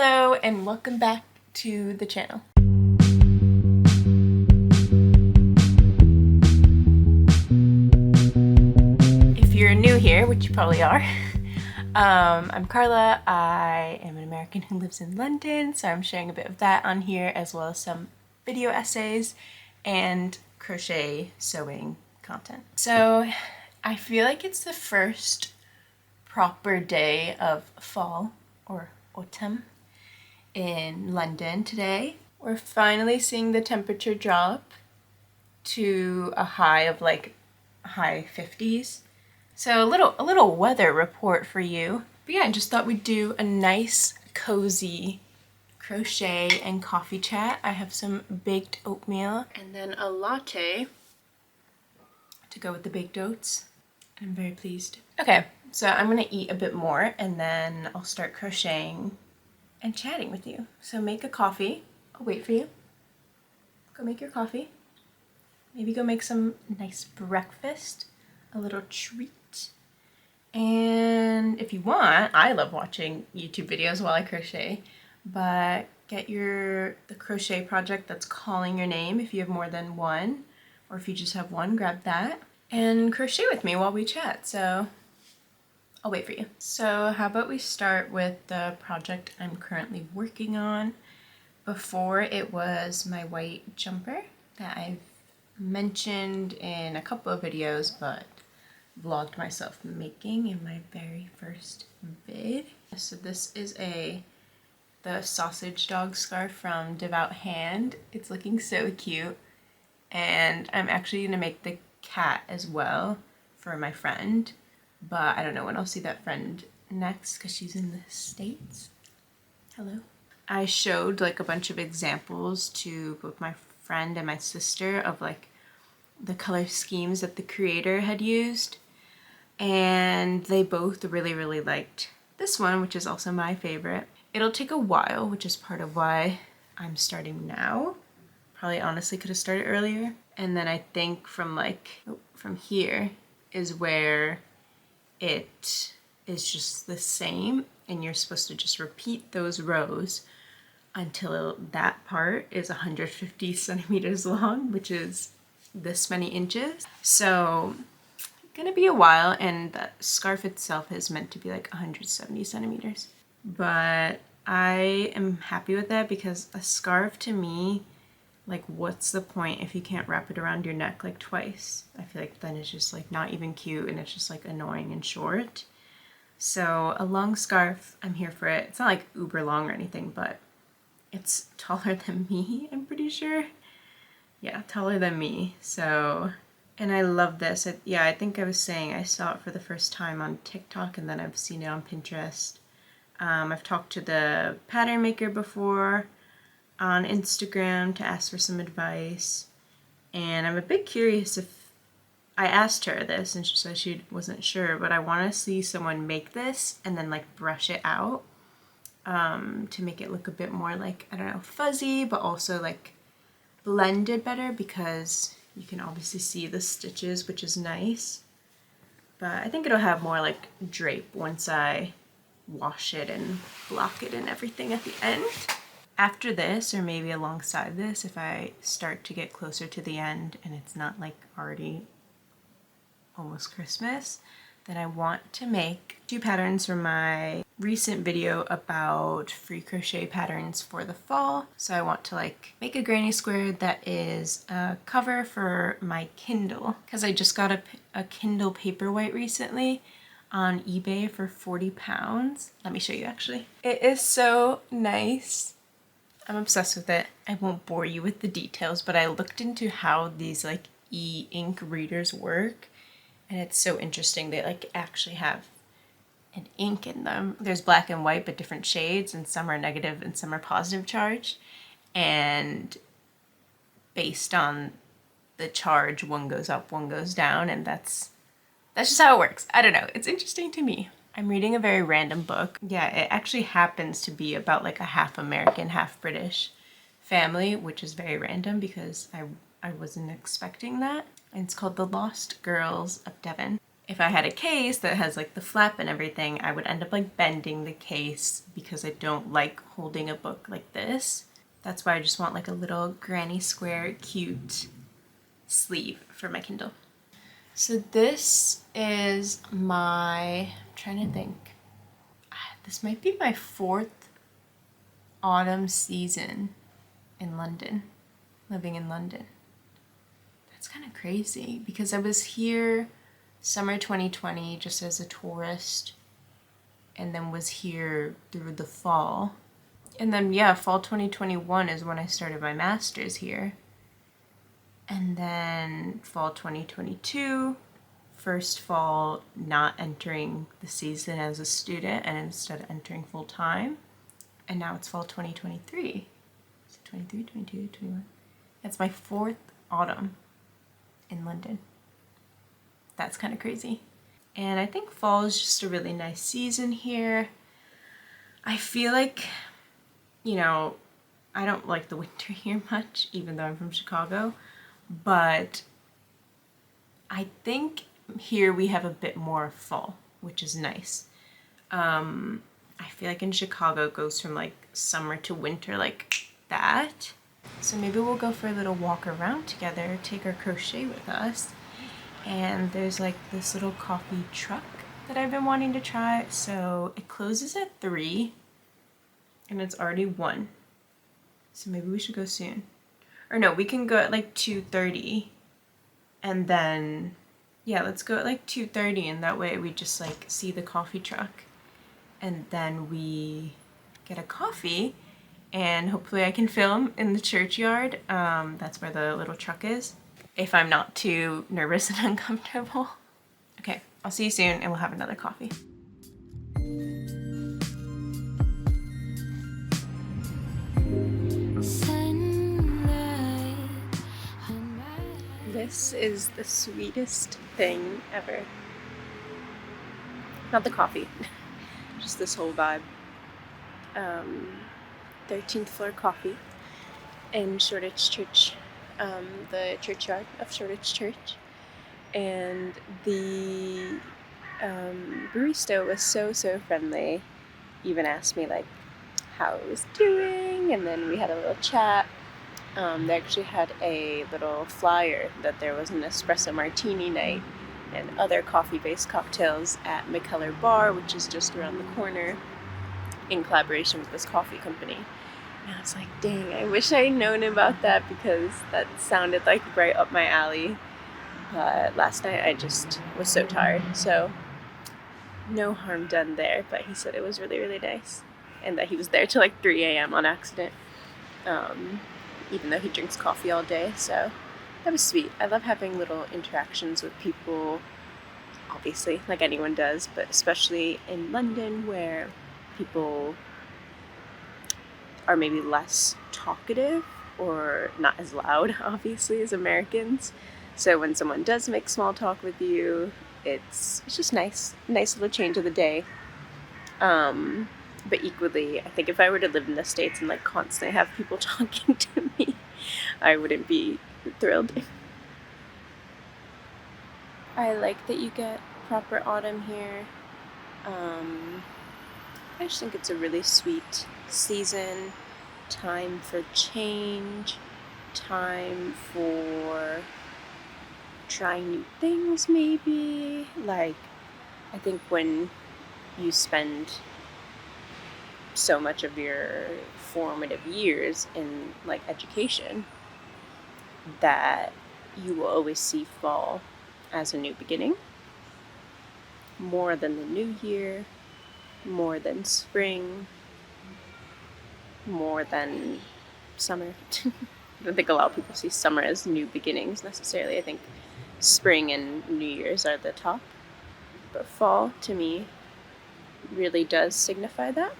Hello and welcome back to the channel. If you're new here, which you probably are, I'm Carla. I am an American who lives in London, so I'm sharing a bit of that on here as well as some video essays and crochet sewing content. So I feel like it's the first proper day of fall or autumn in London today. We're finally seeing the temperature drop to a high of like high 50s. So a little weather report for you. But yeah, I just thought we'd do a nice cozy crochet and coffee chat. I have some baked oatmeal and then a latte to go with the baked oats. I'm very pleased. Okay, so I'm gonna eat a bit more and then I'll start crocheting and chatting with you. So make a coffee. I'll wait for you. Go make your coffee. Maybe go make some nice breakfast, a little treat. And if you want, I love watching YouTube videos while I crochet, but get the crochet project that's calling your name if you have more than one, or if you just have one, grab that and crochet with me while we chat. So I'll wait for you. So how about we start with the project I'm currently working on. Before it was my white jumper that I've mentioned in a couple of videos, but vlogged myself making in my very first vid. So this is the sausage dog scarf from Devout Hand. It's looking so cute. And I'm actually gonna make the cat as well for my friend. But I don't know when I'll see that friend next because she's in the States. Hello. I showed like a bunch of examples to both my friend and my sister of like the color schemes that the creator had used. And they both really liked this one, which is also my favorite. It'll take a while, which is part of why I'm starting now. Probably honestly could have started earlier. And then I think from here is where it is just the same, and you're supposed to just repeat those rows until that part is 150 centimeters long, which is this many inches. So gonna be a while, and the scarf itself is meant to be like 170 centimeters. But I am happy with that because a scarf to me, like what's the point if you can't wrap it around your neck like twice? I feel like then it's just like not even cute and it's just like annoying and short. So a long scarf, I'm here for it. It's not like uber long or anything, but it's taller than me, I'm pretty sure. Yeah, taller than me. So, and I love this. I think I was saying I saw it for the first time on TikTok and then I've seen it on Pinterest. I've talked to the pattern maker before on Instagram to ask for some advice, and I'm a bit curious if I asked her this and she said she wasn't sure, but I want to see someone make this and then like brush it out to make it look a bit more like, I don't know, fuzzy, but also like blended better because you can obviously see the stitches, which is nice. But I think it'll have more like drape once I wash it and block it and everything at the end. After this, or maybe alongside this, if I start to get closer to the end and it's not like already almost Christmas, then I want to make 2 patterns from my recent video about free crochet patterns for the fall. So I want to like make a granny square that is a cover for my Kindle, because I just got a Kindle Paperwhite recently on eBay for £40. Let me show you actually. It is so nice. I'm obsessed with it. I won't bore you with the details, but I looked into how these like e-ink readers work, and it's so interesting. They like actually have an ink in them. There's black and white, but different shades, and some are negative and some are positive charge. And based on the charge, one goes up, one goes down, and that's just how it works. I don't know. It's interesting to me. I'm reading a very random book. Yeah, it actually happens to be about like a half American, half British family, which is very random because I wasn't expecting that. And it's called The Lost Girls of Devon. if I had a case that has like the flap and everything, I would end up like bending the case because I don't like holding a book like this. That's why I just want like a little granny square cute sleeve for my Kindle. So this is I'm trying to think, this might be my 4th autumn season in London, living in London. That's kind of crazy because I was here summer 2020 just as a tourist and then was here through the fall. And then yeah, fall 2021 is when I started my master's here. And then fall 2022, first fall not entering the season as a student and instead entering full time. And now it's fall 2023. Is it 23, 22, 21? That's my 4th autumn in London. That's kind of crazy. And I think fall is just a really nice season here. I feel like, you know, I don't like the winter here much, even though I'm from Chicago, but I think here we have a bit more fall, which is nice. I feel like in Chicago it goes from like summer to winter like that. So maybe we'll go for a little walk around together, take our crochet with us. And there's like this little coffee truck that I've been wanting to try. So it closes at 3 and it's already 1. So maybe we should go soon. Or no, we can go at like 2:30 and then, yeah, let's go at like 2:30 and that way we just like see the coffee truck and then we get a coffee and hopefully I can film in the churchyard. That's where the little truck is, if I'm not too nervous and uncomfortable. Okay, I'll see you soon and we'll have another coffee. This is the sweetest thing ever. Not the coffee, just this whole vibe. 13th floor coffee in Shoreditch Church, the churchyard of Shoreditch Church. And the barista was so friendly. Even asked me like how I was doing, and then we had a little chat. They actually had a little flyer that there was an espresso martini night and other coffee-based cocktails at McKellar Bar, which is just around the corner, in collaboration with this coffee company. And I was like, dang, I wish I had known about that because that sounded like right up my alley. But last night I just was so tired, so no harm done there. But he said it was really nice and that he was there till like 3 a.m. on accident. Even though he drinks coffee all day, so that was sweet. I love having little interactions with people, obviously, like anyone does, but especially in London where people are maybe less talkative or not as loud, obviously, as Americans. So when someone does make small talk with you, it's just nice little change of the day. But equally, I think if I were to live in the States and like constantly have people talking to me, I wouldn't be thrilled. I like that you get proper autumn here. I just think it's a really sweet season, time for change, time for trying new things maybe. Like, I think when you spend so much of your formative years in like education, that you will always see fall as a new beginning, more than the new year, more than spring, more than summer. I don't think a lot of people see summer as new beginnings necessarily. I think spring and New Year's are the top, but fall to me really does signify that.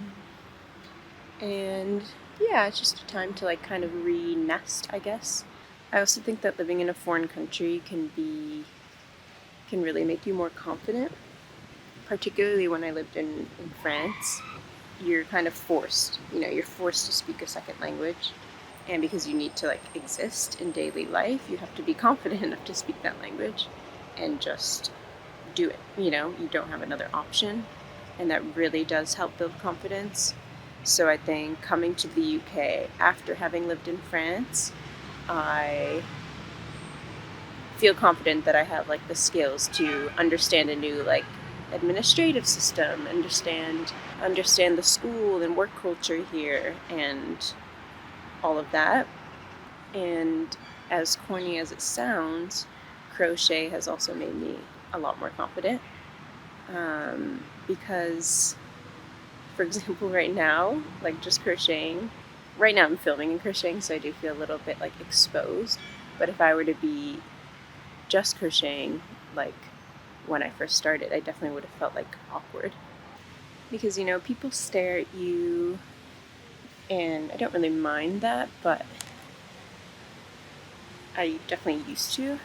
And yeah, it's just a time to like kind of re-nest, I guess. I also think that living in a foreign country can really make you more confident. Particularly when I lived in France, you're kind of forced, you're forced to speak a second language. And because you need to like exist in daily life, you have to be confident enough to speak that language and just do it, you know, you don't have another option, and that really does help build confidence. So I think coming to the UK after having lived in France, I feel confident that I have like the skills to understand a new like administrative system, understand the school and work culture here and all of that. And as corny as it sounds, crochet has also made me a lot more confident, because, for example, right now, like just crocheting, right now I'm filming and crocheting, so I do feel a little bit like exposed. But if I were to be just crocheting, like when I first started, I definitely would have felt like awkward. Because, you know, people stare at you, and I don't really mind that, but I definitely used to,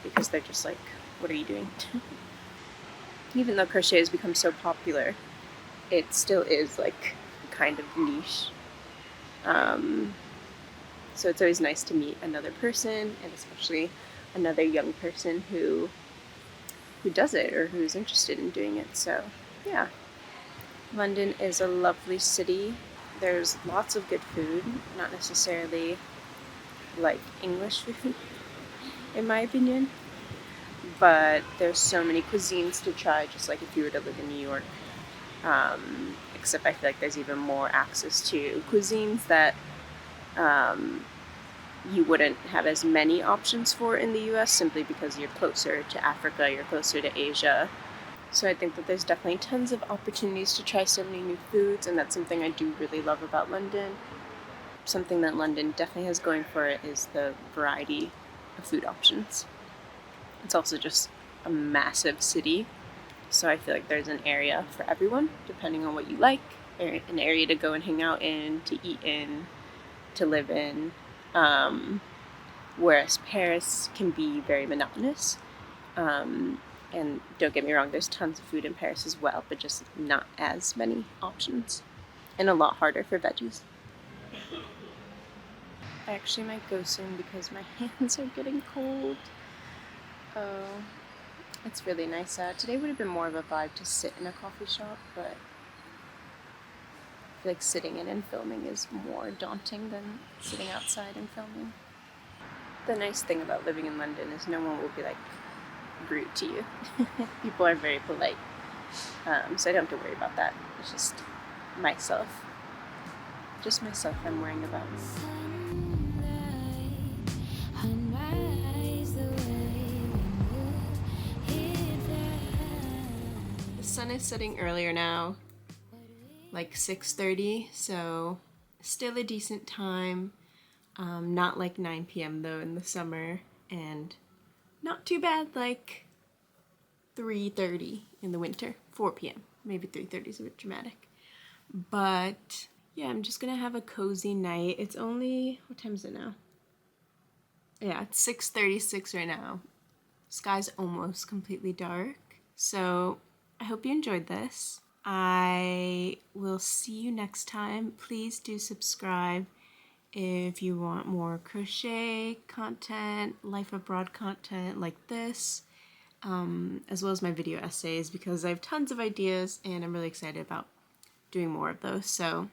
because they're just like, what are you doing? Even though crochet has become so popular, it still is like kind of niche. So it's always nice to meet another person, and especially another young person who does it or who's interested in doing it. So yeah, London is a lovely city. There's lots of good food, not necessarily like English food in my opinion, but there's so many cuisines to try, just like if you were to live in New York. Except I feel like there's even more access to cuisines that you wouldn't have as many options for in the US, simply because you're closer to Africa, you're closer to Asia. So I think that there's definitely tons of opportunities to try so many new foods, and that's something I do really love about London. Something that London definitely has going for it is the variety of food options. It's also just a massive city, so I feel like there's an area for everyone, depending on what you like, an area to go and hang out in, to eat in, to live in. Whereas Paris can be very monotonous. And don't get me wrong, there's tons of food in Paris as well, but just not as many options. And a lot harder for veggies. I actually might go soon because my hands are getting cold. Oh, it's really nice out. Today would have been more of a vibe to sit in a coffee shop, but I feel like sitting in and filming is more daunting than sitting outside and filming. The nice thing about living in London is no one will be like rude to you. People are very polite, so I don't have to worry about that. It's just myself I'm worrying about. The sun is setting earlier now, like 6:30, so still a decent time. Not like 9 p.m. though in the summer, and not too bad like 3:30 in the winter, 4 p.m. Maybe 3:30 is a bit dramatic. But yeah, I'm just gonna have a cozy night. It's only, what time is it now? Yeah, it's 6:36 right now. Sky's almost completely dark. So I hope you enjoyed this. I will see you next time. Please do subscribe if you want more crochet content, life abroad content like this, as well as my video essays, because I have tons of ideas and I'm really excited about doing more of those. So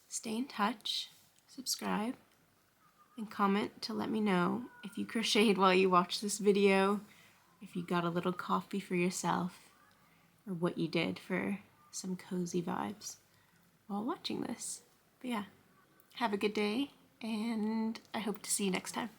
stay in touch, subscribe, and comment to let me know if you crocheted while you watched this video, if you got a little coffee for yourself, or what you did for some cozy vibes while watching this. But yeah, have a good day, and I hope to see you next time.